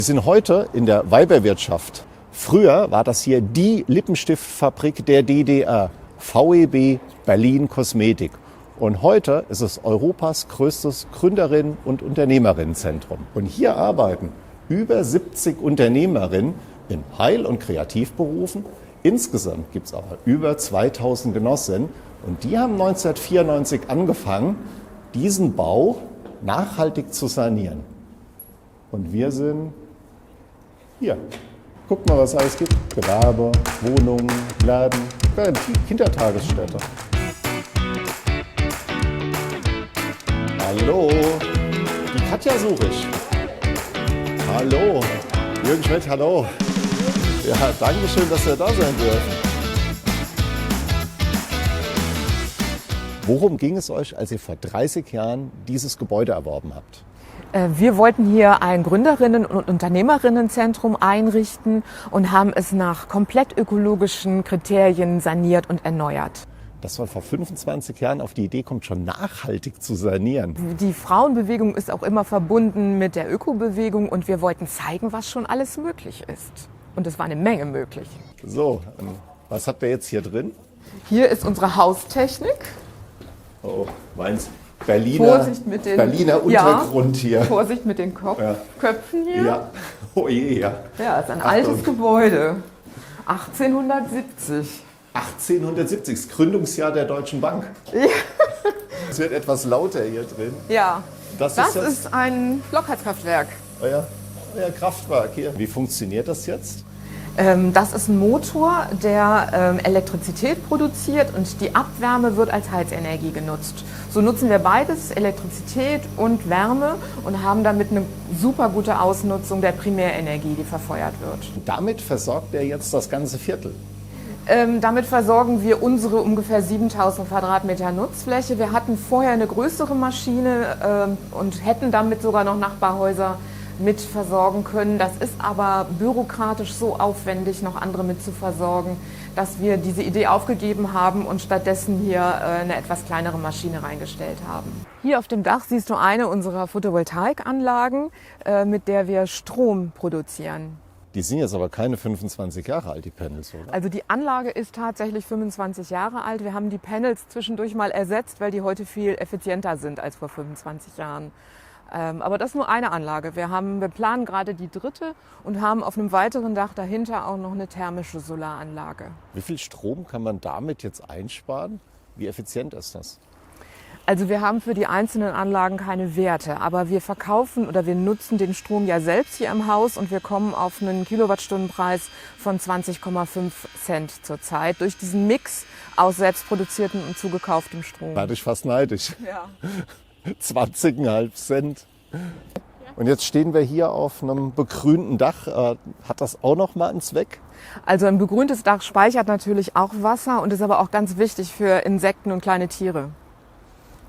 Wir sind heute in der Weiberwirtschaft. Früher war das hier die Lippenstiftfabrik der DDR, VEB Berlin Kosmetik. Und heute ist es Europas größtes Gründerinnen- und Unternehmerinnenzentrum. Und hier arbeiten über 70 Unternehmerinnen in Heil- und Kreativberufen. Insgesamt gibt es aber über 2000 Genossinnen. Und die haben 1994 angefangen, diesen Bau nachhaltig zu sanieren. Und wir sind hier. Guckt mal, was es alles gibt. Gewerbe, Wohnungen, Läden, Kindertagesstätte. Hallo, die Katja suche ich. Hallo, Jürgen Schmidt, hallo. Ja, danke schön, dass wir da sein dürfen. Worum ging es euch, als ihr vor 30 Jahren dieses Gebäude erworben habt? Wir wollten hier ein Gründerinnen- und Unternehmerinnenzentrum einrichten und haben es nach komplett ökologischen Kriterien saniert und erneuert. Dass man vor 25 Jahren auf die Idee kommt, schon nachhaltig zu sanieren. Die Frauenbewegung ist auch immer verbunden mit der Ökobewegung und wir wollten zeigen, was schon alles möglich ist. Und es war eine Menge möglich. So, was habt ihr jetzt hier drin? Hier ist unsere Haustechnik. Oh, meins. Berliner Untergrund hier. Vorsicht mit den Köpfen hier. Ja, oh je, ja. Ja, es ist ein altes Gebäude. 1870. 1870, das Gründungsjahr der Deutschen Bank. Ja. Es wird etwas lauter hier drin. Ja, das ist ist ein Blockheizkraftwerk. Euer Kraftwerk hier. Wie funktioniert das jetzt? Das ist ein Motor, der Elektrizität produziert und die Abwärme wird als Heizenergie genutzt. So nutzen wir beides, Elektrizität und Wärme, und haben damit eine super gute Ausnutzung der Primärenergie, die verfeuert wird. Und damit versorgt er jetzt das ganze Viertel? Damit versorgen wir unsere ungefähr 7000 Quadratmeter Nutzfläche. Wir hatten vorher eine größere Maschine und hätten damit sogar noch Nachbarhäuser mit versorgen können. Das ist aber bürokratisch so aufwendig, noch andere mit zu versorgen, dass wir diese Idee aufgegeben haben und stattdessen hier eine etwas kleinere Maschine reingestellt haben. Hier auf dem Dach siehst du eine unserer Photovoltaikanlagen, mit der wir Strom produzieren. Die sind jetzt aber keine 25 Jahre alt, die Panels, oder? Also die Anlage ist tatsächlich 25 Jahre alt. Wir haben die Panels zwischendurch mal ersetzt, weil die heute viel effizienter sind als vor 25 Jahren. Aber das ist nur eine Anlage. Wir planen gerade die dritte und haben auf einem weiteren Dach dahinter auch noch eine thermische Solaranlage. Wie viel Strom kann man damit jetzt einsparen? Wie effizient ist das? Also wir haben für die einzelnen Anlagen keine Werte, aber wir verkaufen oder wir nutzen den Strom ja selbst hier im Haus und wir kommen auf einen Kilowattstundenpreis von 20,5 Cent zurzeit durch diesen Mix aus selbstproduziertem und zugekauftem Strom. Werde ich fast neidisch. Ja. 20,5 Cent. Und jetzt stehen wir hier auf einem begrünten Dach. Hat das auch noch mal einen Zweck? Also ein begrüntes Dach speichert natürlich auch Wasser und ist aber auch ganz wichtig für Insekten und kleine Tiere.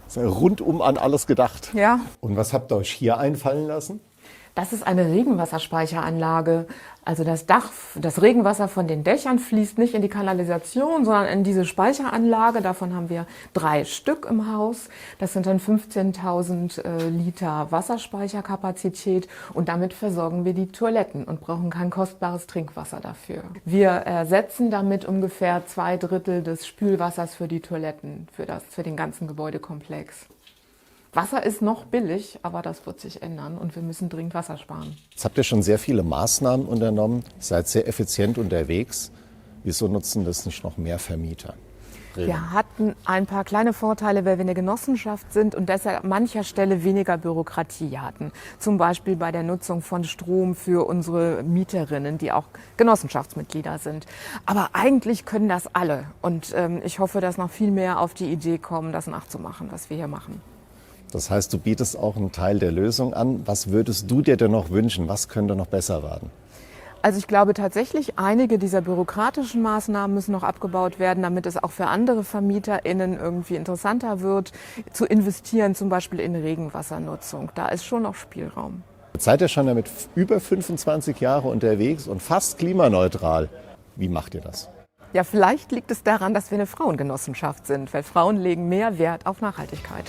Ist ja rundum an alles gedacht. Ja. Und was habt ihr euch hier einfallen lassen? Das ist eine Regenwasserspeicheranlage. Also das Regenwasser von den Dächern fließt nicht in die Kanalisation, sondern in diese Speicheranlage. Davon haben wir 3 Stück im Haus. Das sind dann 15.000 Liter Wasserspeicherkapazität und damit versorgen wir die Toiletten und brauchen kein kostbares Trinkwasser dafür. Wir ersetzen damit ungefähr 2/3 des Spülwassers für die Toiletten, für den ganzen Gebäudekomplex. Wasser ist noch billig, aber das wird sich ändern und wir müssen dringend Wasser sparen. Jetzt habt ihr schon sehr viele Maßnahmen unternommen, seid sehr effizient unterwegs. Wieso nutzen das nicht noch mehr Vermieter? Wir hatten ein paar kleine Vorteile, weil wir eine Genossenschaft sind und deshalb an mancher Stelle weniger Bürokratie hatten. Zum Beispiel bei der Nutzung von Strom für unsere Mieterinnen, die auch Genossenschaftsmitglieder sind. Aber eigentlich können das alle und ich hoffe, dass noch viel mehr auf die Idee kommen, das nachzumachen, was wir hier machen. Das heißt, du bietest auch einen Teil der Lösung an. Was würdest du dir denn noch wünschen? Was könnte noch besser werden? Also ich glaube tatsächlich, einige dieser bürokratischen Maßnahmen müssen noch abgebaut werden, damit es auch für andere VermieterInnen irgendwie interessanter wird, zu investieren, zum Beispiel in Regenwassernutzung. Da ist schon noch Spielraum. Jetzt seid ihr schon damit über 25 Jahre unterwegs und fast klimaneutral. Wie macht ihr das? Ja, vielleicht liegt es daran, dass wir eine Frauengenossenschaft sind, weil Frauen legen mehr Wert auf Nachhaltigkeit.